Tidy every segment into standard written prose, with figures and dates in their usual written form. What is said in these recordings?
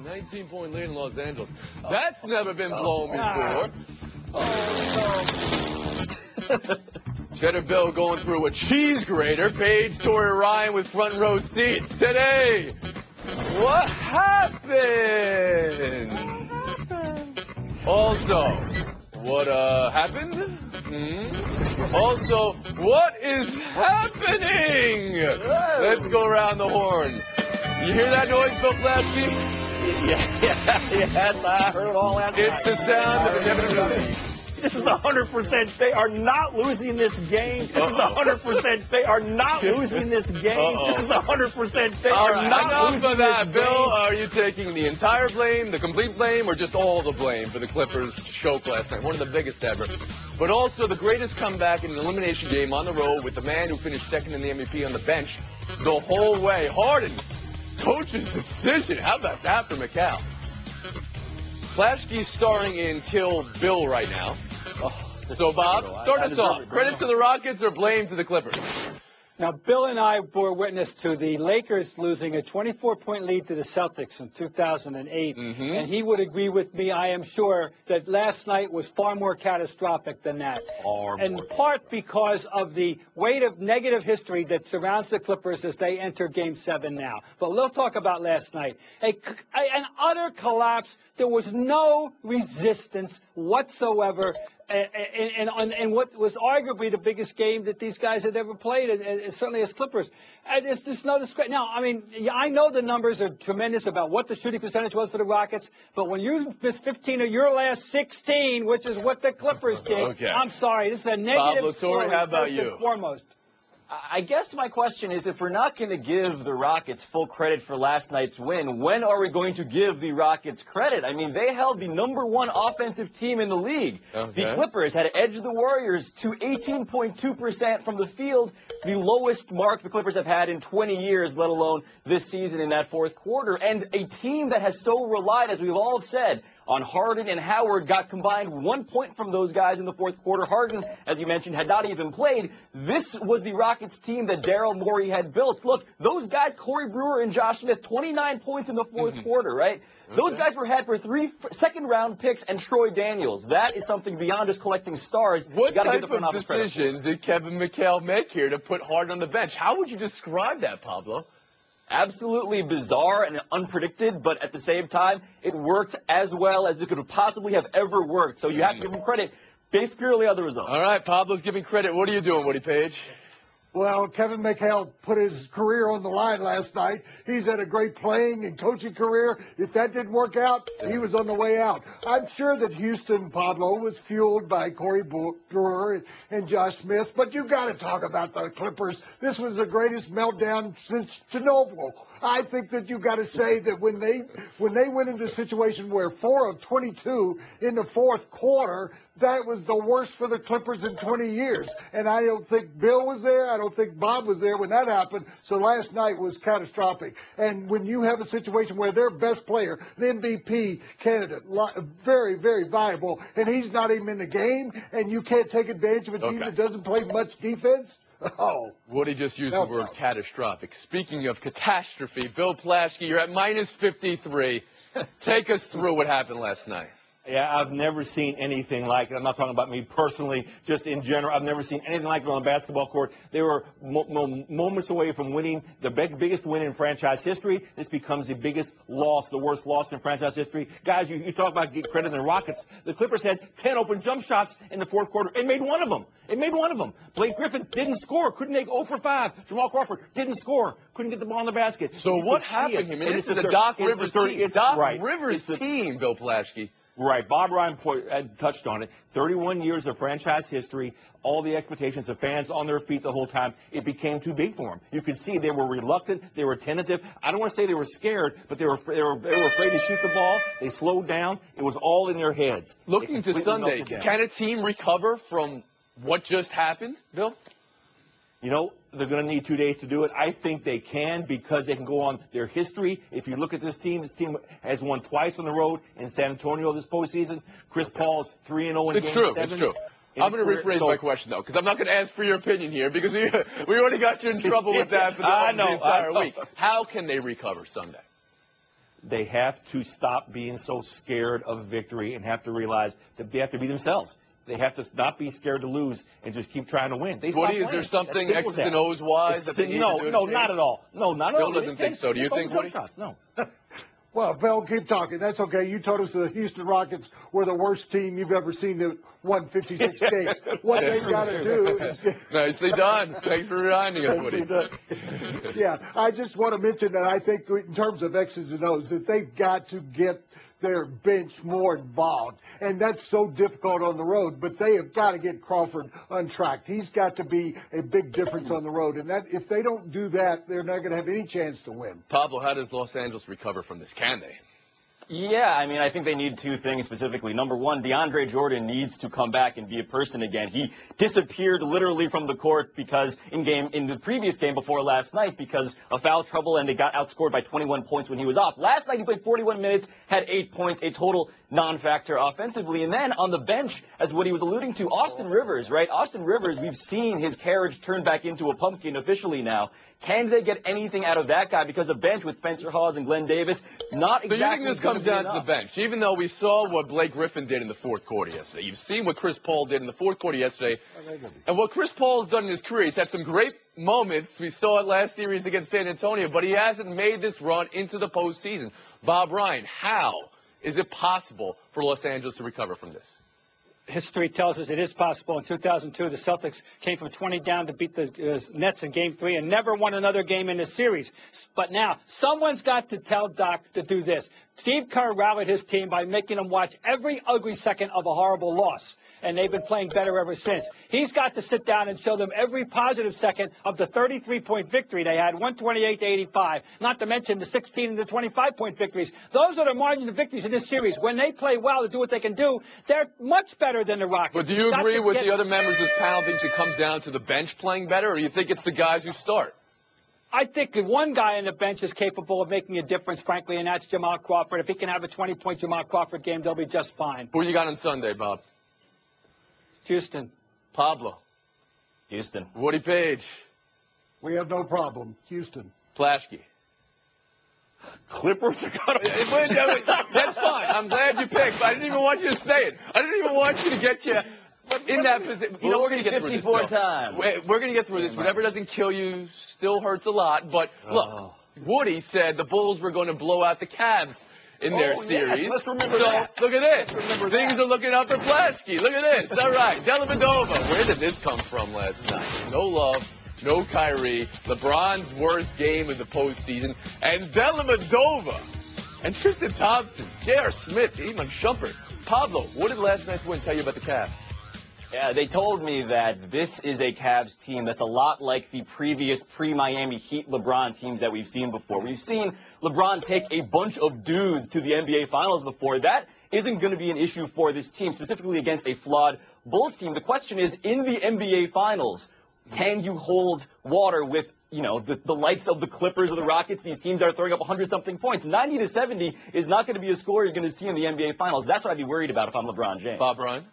19-point lead in Los Angeles. That's never been blown before. Cheddar Bill going through a cheese grater. Paige, Tori Ryan with front row seats today. What happened? Also, what happened? Also, what is happening? Let's go around the horn. You hear that noise, Bill Plasky? Yes, I heard all that. It's the sound of inevitability. This is 100%. They are not losing this game. This is 100%. They are not losing this game. This is 100%. They are not losing this game. Bill, are you taking the entire blame, the complete blame, or just all the blame for the Clippers' choke last night? One of the biggest ever. But also the greatest comeback in an elimination game on the road with the man who finished second in the MVP on the bench the whole way. Harden, coach's decision. How about that for McCall? Flashkey's starring in Kill Bill right now. So, Bob, start us off. Credit to the Rockets or blame to the Clippers? Now, Bill and I bore witness to the Lakers losing a 24-point lead to the Celtics in 2008. And he would agree with me, I am sure, that last night was far more catastrophic than that. In part because of the weight of negative history that surrounds the Clippers as they enter Game 7 now. But we'll talk about last night. An utter collapse. There was no resistance whatsoever. And what was arguably the biggest game that these guys had ever played, and certainly as Clippers. There's just no discretion. Now, I mean, I know the numbers are tremendous about what the shooting percentage was for the Rockets, but when you miss 15 of your last 16, which is what the Clippers did, I'm sorry, this is a negative story, how about first you? and foremost. I guess my question is, if we're not going to give the Rockets full credit for last night's win, when are we going to give the Rockets credit? I mean, they held the #1 offensive team in the league. The Clippers had edged the Warriors to 18.2% from the field, the lowest mark the Clippers have had in 20 years, let alone this season in that fourth quarter. And a team that has so relied, as we've all said, on Harden and Howard, got combined 1 point from those guys in the fourth quarter. Harden, as you mentioned, had not even played. This was the Rockets team that Daryl Morey had built. Look, those guys, Corey Brewer and Josh Smith, 29 points in the fourth quarter, right? Those guys were had for 3 second-round picks and Troy Daniels. That is something beyond just collecting stars. What type of decision did Kevin McHale make here to put Harden on the bench? How would you describe that, Pablo? Absolutely bizarre and unpredicted, but at the same time, it worked as well as it could possibly have ever worked. So you have to give him credit based purely on the results. All right, Pablo's giving credit. What are you doing, Woody Page? Well, Kevin McHale put his career on the line last night. He's had a great playing and coaching career. If that didn't work out, he was on the way out. I'm sure that Houston, Pablo, was fueled by Corey Brewer and Josh Smith, but you got to talk about the Clippers. This was the greatest meltdown since Chernobyl. I think that you got to say that when they went into a situation where 4 of 22 in the fourth quarter, that was the worst for the Clippers in 20 years. And I don't think Bill was there. I don't think Bob was there when that happened. So last night was catastrophic. And when you have a situation where their best player, an MVP candidate, very, very viable, and he's not even in the game, and you can't take advantage of a team that doesn't play much defense. Woody just used the word catastrophic. Speaking of catastrophe, Bill Plaschke, you're at -53. Take us through what happened last night. Yeah, I've never seen anything like it. I'm not talking about me personally, just in general. I've never seen anything like it on a basketball court. They were moments away from winning the biggest win in franchise history. This becomes the biggest loss, the worst loss in franchise history. Guys, you talk about credit the Rockets. The Clippers had 10 open jump shots in the fourth quarter and made one of them. Blake Griffin didn't score, couldn't make 0 for 5. Jamal Crawford didn't score, couldn't get the ball in the basket. So what happened here? This is a Doc Rivers team. Doc Rivers team, Bill Plaschke. Right. Bob Ryan touched on it. 31 years of franchise history, all the expectations of fans on their feet the whole time. It became too big for them. You could see they were reluctant. They were tentative. I don't want to say they were scared, but they were afraid to shoot the ball. They slowed down. It was all in their heads. Looking to Sunday, can a team recover from what just happened, Bill? You know, they're going to need 2 days to do it. I think they can because they can go on their history. If you look at this team has won twice on the road in San Antonio this postseason. Chris Paul is 3-0 in Game 7. It's true. I'm going to rephrase my question, though, because I'm not going to ask for your opinion here because we already got you in trouble with that for the entire week. How can they recover Sunday? They have to stop being so scared of victory and have to realize that they have to be themselves. They have to not be scared to lose and just keep trying to win. Woody, is there something X's and O's wise that they need to do? No, not at all. No, not at all. Bill doesn't think so. Do you think, Woody? No. Well, Bill, keep talking. That's okay. You told us the Houston Rockets were the worst team you've ever seen that won 56 games. What they've got to do is... Nicely done. Thanks for reminding us, Woody. Yeah, I just want to mention that I think in terms of X's and O's that they've got to get their bench more involved. And that's so difficult on the road, but they have got to get Crawford untracked. He's got to be a big difference on the road. And that if they don't do that, they're not going to have any chance to win. Pablo, how does Los Angeles recover from this? Can they? Yeah, I mean, I think they need two things specifically. Number one, DeAndre Jordan needs to come back and be a person again. He disappeared literally from the court because in the previous game before last night because of foul trouble, and they got outscored by 21 points when he was off. Last night he played 41 minutes, had 8 points, a total non-factor offensively. And then on the bench, as what he was alluding to, Austin Rivers, right? Austin Rivers, we've seen his carriage turn back into a pumpkin officially now. Can they get anything out of that guy? Because the bench with Spencer Hawes and Glenn Davis, not exactly. So you think this comes down to the bench? Even though we saw what Blake Griffin did in the fourth quarter yesterday. You've seen what Chris Paul did in the fourth quarter yesterday. And what Chris Paul's done in his career, he's had some great moments. We saw it last series against San Antonio, but he hasn't made this run into the postseason. Bob Ryan, how is it possible for Los Angeles to recover from this? History tells us it is possible. In 2002, the Celtics came from 20 down to beat the Nets in Game 3 and never won another game in the series. But now, someone's got to tell Doc to do this. Steve Kerr rallied his team by making them watch every ugly second of a horrible loss. And they've been playing better ever since. He's got to sit down and show them every positive second of the 33-point victory they had, 128-85, not to mention the 16 and the 25-point victories. Those are the margin of victories in this series. When they play well to do what they can do, they're much better than the Rockets. But do you agree with the other members of this panel thinks it comes down to the bench playing better, or do you think it's the guys who start? I think one guy on the bench is capable of making a difference, frankly, and that's Jamal Crawford. If he can have a 20-point Jamal Crawford game, they'll be just fine. Who you got on Sunday, Bob? Houston. Pablo. Houston. Woody Page. We have no problem. Houston. Flashkey. Clippers are going to... That's fine. I'm glad you picked. I didn't even want you to say it. I didn't even want you to get you in that position. You know, we're going to get through this. 54 times. We're going to get through this. Whatever doesn't kill you still hurts a lot. But look, Woody said the Bulls were going to blow out the Cavs in their series. Yes, let's remember that. Look at this. Things are looking up for Plasky. Look at this. All right. Dellavedova. Where did this come from last night? No love. No Kyrie. LeBron's worst game of the postseason. And Dellavedova. And Tristan Thompson. J.R. Smith. Even Shumpert. Pablo, what did last night's win tell you about the Cavs? Yeah, they told me that this is a Cavs team that's a lot like the previous pre-Miami Heat LeBron teams that we've seen before. We've seen LeBron take a bunch of dudes to the NBA Finals before. That isn't going to be an issue for this team, specifically against a flawed Bulls team. The question is, in the NBA Finals, can you hold water with, you know, the likes of the Clippers or the Rockets? These teams are throwing up 100-something points. 90-70 is not going to be a score you're going to see in the NBA Finals. That's what I'd be worried about if I'm LeBron James. Bob Ryan?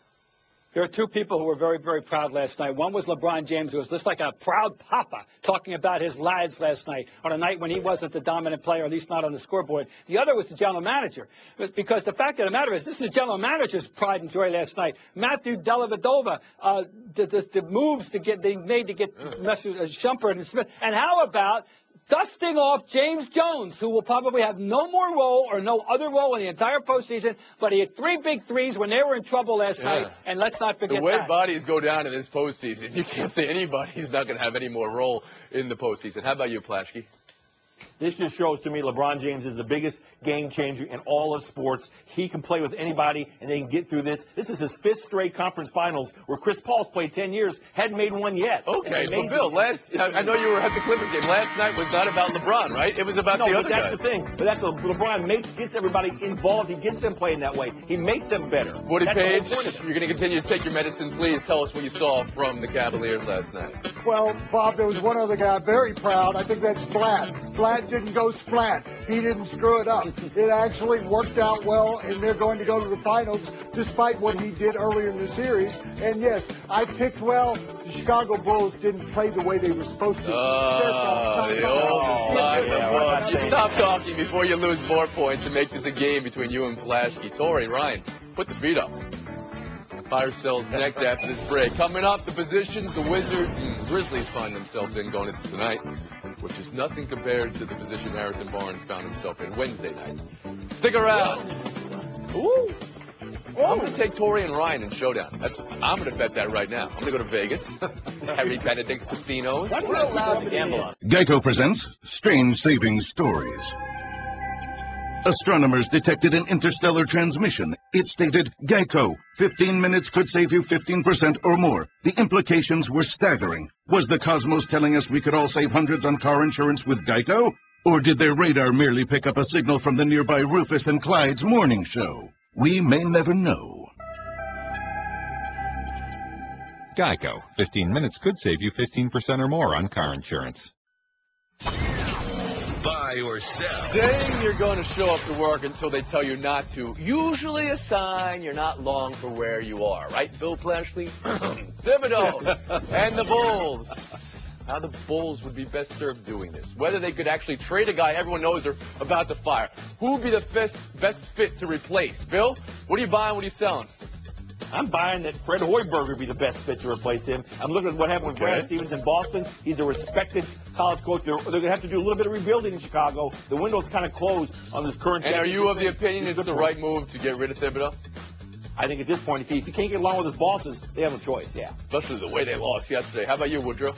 There are two people who were very, very proud last night. One was LeBron James, who was just like a proud papa, talking about his lads last night, on a night when he wasn't the dominant player, at least not on the scoreboard. The other was the general manager. Because the fact of the matter is, this is the general manager's pride and joy last night. Matthew Dellavedova, the moves they made to get Shumpert and Smith. And how about dusting off James Jones, who will probably have no more role or no other role in the entire postseason, but he had 3 big threes when they were in trouble last night, and let's not forget that. The way bodies go down in this postseason, you can't say anybody's not going to have any more role in the postseason. How about you, Plashke? This just shows to me LeBron James is the biggest game changer in all of sports. He can play with anybody, and they can get through this. This is his 5th straight conference finals, where Chris Paul's played 10 years, hadn't made one yet. Okay, but Bill, I know you were at the Clippers game. Last night was not about LeBron, right? It was about the other guys. That's the thing. But that's what LeBron gets everybody involved. He gets them playing that way. He makes them better. Woody Page, you're going to continue to take your medicine. Please tell us what you saw from the Cavaliers last night. Well, Bob, there was one other guy very proud. I think that's Blatt. Blatt didn't go splat. He didn't screw it up. It actually worked out well, and they're going to go to the finals despite what he did earlier in the series. And yes, I picked well. The Chicago Bulls didn't play the way they were supposed to. The old slide You stop talking before you lose more points and make this a game between you and Flashkey. Tori, Ryan, put the feet up. Fire sells next after this break. Coming up, the positions the Wizards and Grizzlies find themselves in going into tonight, which is nothing compared to the position Harrison Barnes found himself in Wednesday night. Stick around. Ooh. I'm going to take Tori and Ryan in Showdown. I'm going to bet that right now. I'm going to go to Vegas. Harry Benedict's casinos. We're allowed to gamble on. Geico presents Strange Savings Stories. Astronomers detected an interstellar transmission. It stated, Geico, 15 minutes could save you 15% or more. The implications were staggering. Was the cosmos telling us we could all save hundreds on car insurance with Geico? Or did their radar merely pick up a signal from the nearby Rufus and Clyde's morning show? We may never know. Geico. 15 minutes could save you 15% or more on car insurance. Buy or sell. Saying you're going to show up to work until they tell you not to, usually a sign you're not long for where you are, right, Bill Flashley? Thibodeau and the Bulls. How the Bulls would be best served doing this. Whether they could actually trade a guy everyone knows they're about to fire. Who would be the best fit to replace? Bill, what are you buying? What are you selling? I'm buying that Fred Hoiberg would be the best fit to replace him. I'm looking at what happened with Brad Stevens in Boston. He's a respected college coach. They're going to have to do a little bit of rebuilding in Chicago. The window's kind of closed on this current. And are you of the opinion it's the right move to get rid of Thibodeau? I think at this point, if he can't get along with his bosses, they have a choice, yeah. Especially the way they lost yesterday. How about you, Woodrow?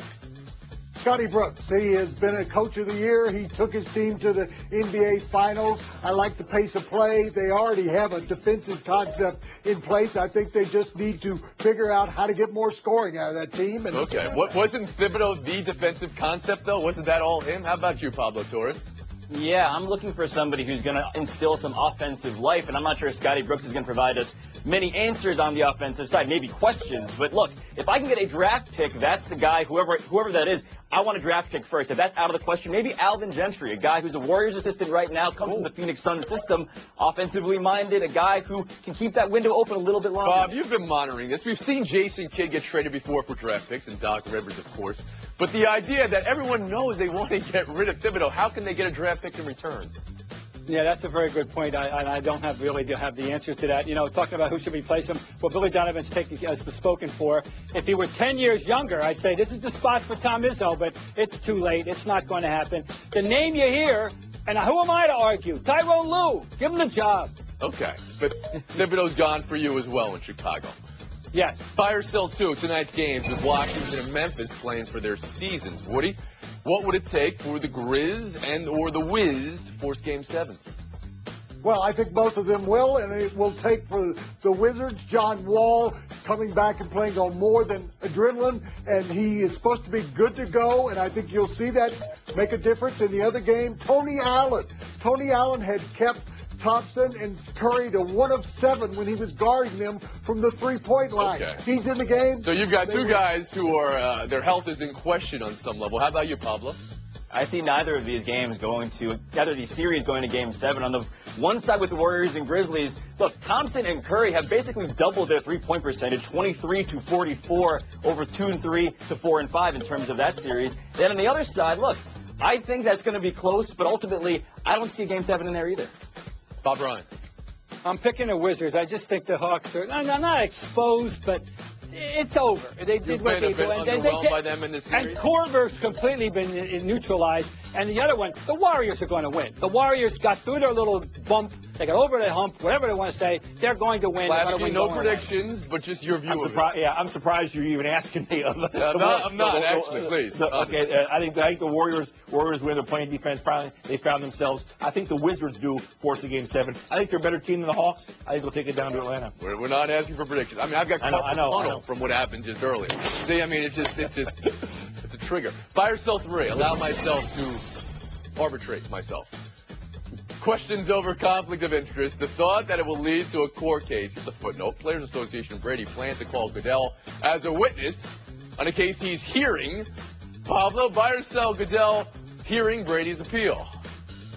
Scotty Brooks, he has been a coach of the year. He took his team to the NBA Finals. I like the pace of play. They already have a defensive concept in place. I think they just need to figure out how to get more scoring out of that team. And okay. Wasn't Thibodeau the defensive concept, though? Wasn't that all him? How about you, Pablo Torres? Yeah, I'm looking for somebody who's going to instill some offensive life, and I'm not sure if Scotty Brooks is going to provide us many answers on the offensive side, maybe questions. But look, if I can get a draft pick, that's the guy, whoever that is, I want a draft pick first. If that's out of the question, maybe Alvin Gentry, a guy who's a Warriors assistant right now, comes from the Phoenix Suns system, offensively minded, a guy who can keep that window open a little bit longer. Bob, you've been monitoring this. We've seen Jason Kidd get traded before for draft picks, and Doc Rivers, of course. But the idea that everyone knows they want to get rid of Thibodeau, how can they get a draft pick in return? Yeah, that's a very good point. I don't really have the answer to that. You know, talking about who should replace him, well, Billy Donovan's spoken for. If he were 10 years younger, I'd say this is the spot for Tom Izzo, but it's too late. It's not going to happen. The name you hear, and who am I to argue? Tyrone Lue. Give him the job. Okay, but Thibodeau's gone for you as well in Chicago. Yes. Fire sell 2 tonight's games with Washington and Memphis playing for their seasons. Woody, what would it take for the Grizz or the Wiz to force Game 7? well, I think both of them will, and it will take for the Wizards, John Wall coming back and playing on more than adrenaline, and he is supposed to be good to go, and I think you'll see that make a difference in the other game. Tony Allen had kept Thompson and Curry to 1 of 7 when he was guarding them from the three-point line. Okay. He's in the game. So you've got two guys who are their health is in question on some level. How about you, Pablo? I see neither of these series going to Game 7. On the one side with the Warriors and Grizzlies, look, Thompson and Curry have basically doubled their three-point percentage, 23-44 over 2 and 3 to 4 and 5 in terms of that series. Then on the other side, look, I think that's going to be close, but ultimately, I don't see a Game 7 in there either. Bob Ryan. I'm picking the Wizards. I just think the Hawks are not exposed, but it's over. They did what they do. Underwhelmed by them in this series? And Korver's completely been neutralized. And the other one, the Warriors are going to win. The Warriors got through their little bump. They got over the hump, whatever they want to say. They're going to win. Flashy, no predictions, but just your view of it. Yeah, I'm surprised you're even asking me. I'm not, actually, please. Okay, I think the Warriors win. They're playing defense. Finally, they found themselves. I think the Wizards do force a Game 7. I think they're a better team than the Hawks. I think they'll take it down to Atlanta. We're not asking for predictions. I mean, I've got I know. From what happened just earlier. See, I mean, it's a trigger. Fire Cell 3. Allow myself to arbitrate myself. Questions over conflict of interest. The thought that it will lead to a court case. Just a footnote. Players Association of Brady plans to call Goodell as a witness on a case he's hearing. Pablo, buy or sell Goodell hearing Brady's appeal?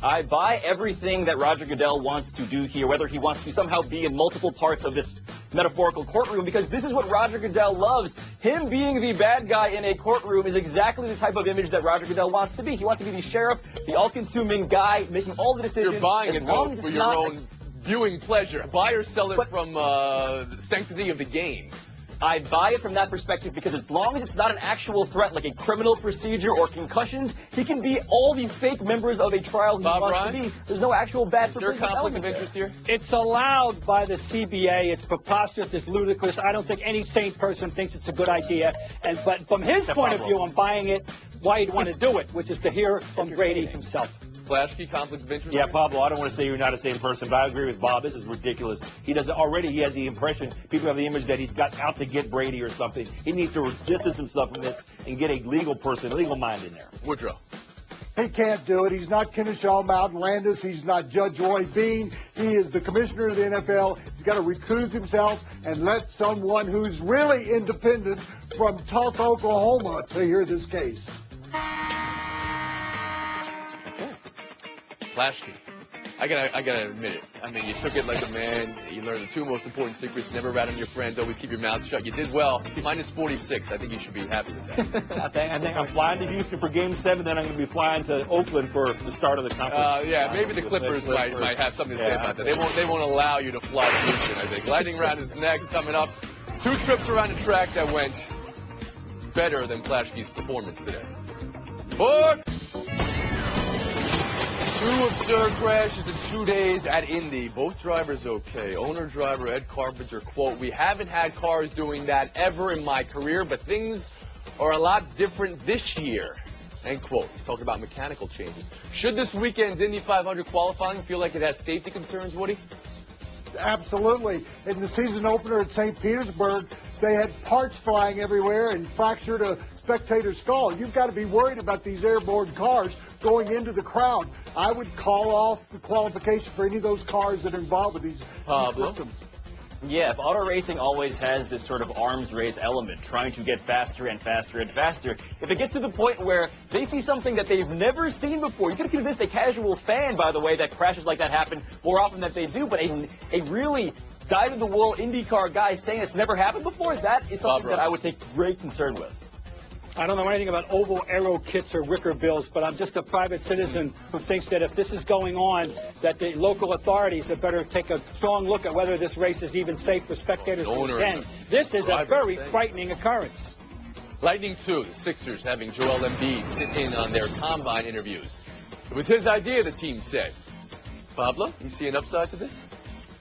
I buy everything that Roger Goodell wants to do here, whether he wants to somehow be in multiple parts of this metaphorical courtroom, because this is what Roger Goodell loves. Him being the bad guy in a courtroom is exactly the type of image that Roger Goodell wants to be. He wants to be the sheriff, the all-consuming guy, making all the decisions. You're buying as it, long though, as for it's your not own viewing pleasure. Buy or sell it But- from the sanctity of the game. I buy it from that perspective because as long as it's not an actual threat like a criminal procedure or concussions, he can be all the fake members of a trial he Bob wants Ryan? to be. There's no actual bad Is there a provision conflict of element interest there. here? It's allowed by the CBA. It's preposterous. It's ludicrous. I don't think any sane person thinks it's a good idea. But from his point of view, I'm buying it. Why he'd want to do it, which is to hear from Brady himself. Flashkey, conflict of interest? Yeah, Pablo, I don't want to say you're not a sane person, but I agree with Bob. This is ridiculous. He has the impression, people have the image that he's got out to get Brady or something. He needs to distance himself from this and get a legal person, a legal mind in there. Woodrow. He can't do it. He's not Kennesaw Mountain Landis. He's not Judge Roy Bean. He is the commissioner of the NFL. He's got to recuse himself and let someone who's really independent from Tulsa, Oklahoma, to hear this case. Flashkey. I gotta admit it. I mean, you took it like a man. You learned the two most important secrets: never rat on your friends, always keep your mouth shut. You did well. Minus 46. I think you should be happy with that. I think I'm flying to Houston for Game 7, then I'm going to be flying to Oakland for the start of the conference. Yeah, maybe the Clippers might have something to say about that. They won't allow you to fly to Houston, I think. Lightning round is next. Coming up, 2 trips around the track that went better than Flashkey's performance today. Book! 2 absurd crashes in 2 days at Indy. Both drivers okay. Owner-driver Ed Carpenter, quote, "We haven't had cars doing that ever in my career, but things are a lot different this year." End quote. He's talking about mechanical changes. Should this weekend's Indy 500 qualifying feel like it has safety concerns, Woody? Absolutely. In the season opener at St. Petersburg, they had parts flying everywhere and fractured a spectator's skull. You've got to be worried about these airborne cars going into the crowd. I would call off the qualification for any of those cars that are involved with these systems. Yeah, if auto racing always has this sort of arms race element, trying to get faster and faster and faster, if it gets to the point where they see something that they've never seen before, you could have convinced a casual fan, by the way, that crashes like that happen more often than they do, but a really dyed-in-the-wool IndyCar guy saying it's never happened before, that is something that I would take great concern with. I don't know anything about oval arrow kits or wicker bills, but I'm just a private citizen who thinks that if this is going on, that the local authorities had better take a strong look at whether this race is even safe for spectators to attend. This is a very frightening occurrence. Lightning 2, the Sixers having Joel Embiid sit in on their combine interviews. It was his idea, the team said. Pablo, you see an upside to this?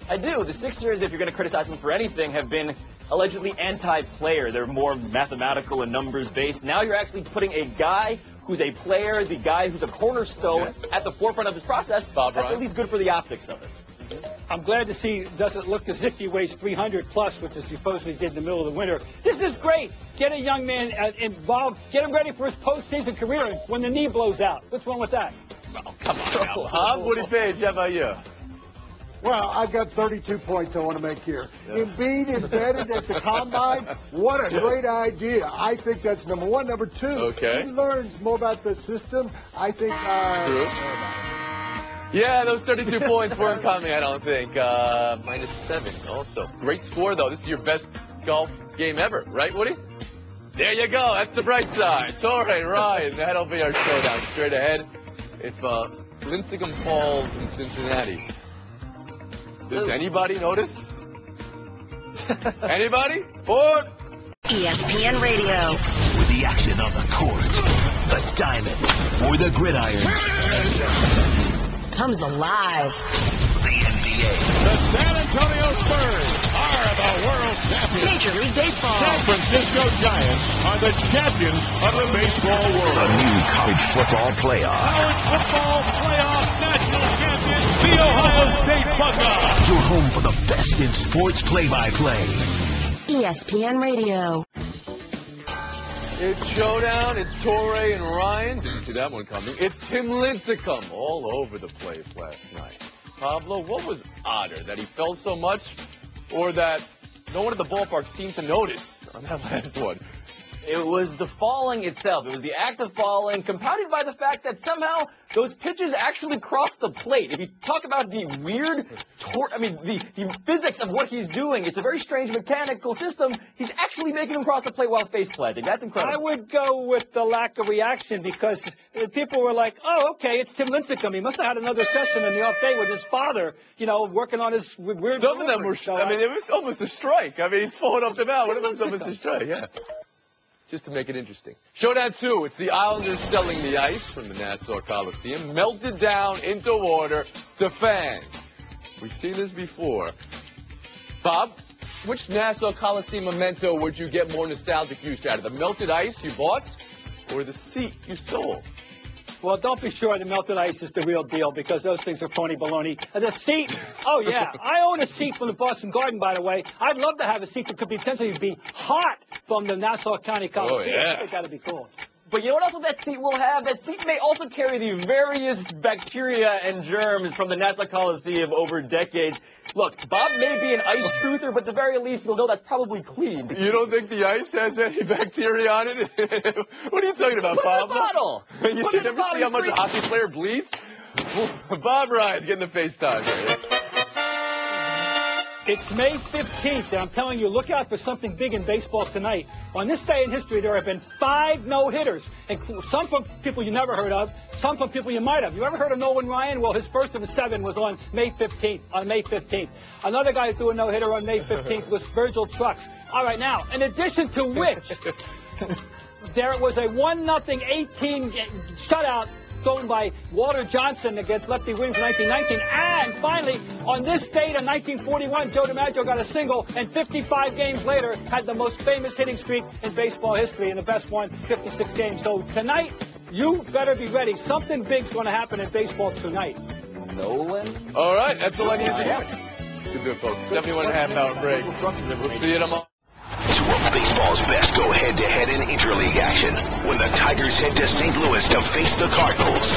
I do. The Sixers, if you're going to criticize them for anything, have been allegedly anti-player. They're more mathematical and numbers-based. Now you're actually putting a guy who's a player, the guy who's a cornerstone at the forefront of this process. That's at least good for the optics of it. I'm glad to see it doesn't look as if he weighs 300 plus, which he supposedly did in the middle of the winter. This is great. Get a young man involved. Get him ready for his postseason career when the knee blows out. What's wrong with that? Oh, come on now, Bob. Woody Page, how about you? Well, I've got 32 points I want to make here. Embiid embedded at the combine, what a great idea. I think that's number one. Number two, he learns more about the system. I think... Yeah, those 32 points weren't coming, I don't think. Minus 7 also. Great score, though. This is your best golf game ever, right, Woody? There you go. That's the bright side. It's all right, Ryan. That'll be our showdown. Straight ahead. If Lincecum falls in Cincinnati, does anybody notice? Anybody? Or ESPN Radio. With the action on the court, the diamond, or the gridiron. Comes alive. The NBA. The San Antonio Spurs are the world champions. Major League Baseball. San Francisco Giants are the champions of the baseball world. The new college football playoff. College football playoff national champion, the Ohio State Buckeyes. Your home for the best in sports play-by-play. ESPN Radio. it's Showdown. It's Torrey and Ryan. Didn't see that one coming. It's Tim Lincecum all over the place last night. Pablo, what was odder, that he fell so much, or that no one at the ballpark seemed to notice on that last one? It was the falling itself. It was the act of falling, compounded by the fact that somehow those pitches actually crossed the plate. If you talk about the weird, the physics of what he's doing, it's a very strange mechanical system. He's actually making them cross the plate while face planting. That's incredible. I would go with the lack of reaction because people were like, oh, okay, it's Tim Lincecum. He must have had another session in the off day with his father, working on his weird Some of them were, it was almost a strike. I mean, he's falling off the mound. One of them was almost a strike, yeah. Just to make it interesting. Showdown 2, it's the Islanders selling the ice from the Nassau Coliseum, melted down into water to fans. We've seen this before. Bob, which Nassau Coliseum memento would you get more nostalgic use out of? The melted ice you bought or the seat you stole? Well, don't be sure the melted ice is the real deal because those things are phony baloney. The seat, oh, yeah. I own a seat from the Boston Garden, by the way. I'd love to have a seat that could potentially be hot from the Nassau County Coliseum. Oh, yeah. I think that would be cool. But you know what else that seat will have? That seat may also carry the various bacteria and germs from the Nassau Coliseum over decades. Look, Bob may be an ice truther, but at the very least, you'll know that's probably clean. You don't think the ice has any bacteria on it? What are you talking about, Bob? Put it in a bottle. You should never see how much a hockey player bleeds? Bob Ryan's getting the FaceTime here. It's May 15th, and I'm telling you, look out for something big in baseball tonight. On this day in history, there have been 5 no-hitters, some from people you never heard of, some from people you might have. You ever heard of Nolan Ryan? Well, his first of the 7 was on May 15th. Another guy who threw a no-hitter on May 15th was Virgil Trucks. All right, now, in addition to which, there was a 1-0 18 shutout thrown by Walter Johnson against Lefty Williams in 1919. And finally, on this date in 1941, Joe DiMaggio got a single, and 55 games later had the most famous hitting streak in baseball history, and the best one, 56 games. So tonight, you better be ready. Something big's going to happen in baseball tonight. Nolan? All right, that's all I need to hear. Good do it, folks. 71.5-hour break. We'll see you tomorrow. Two of baseball's best go head-to-head in interleague action when the Tigers head to St. Louis to face the Cardinals.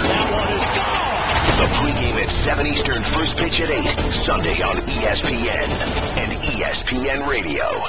The pregame at 7 Eastern, first pitch at 8, Sunday on ESPN and ESPN Radio.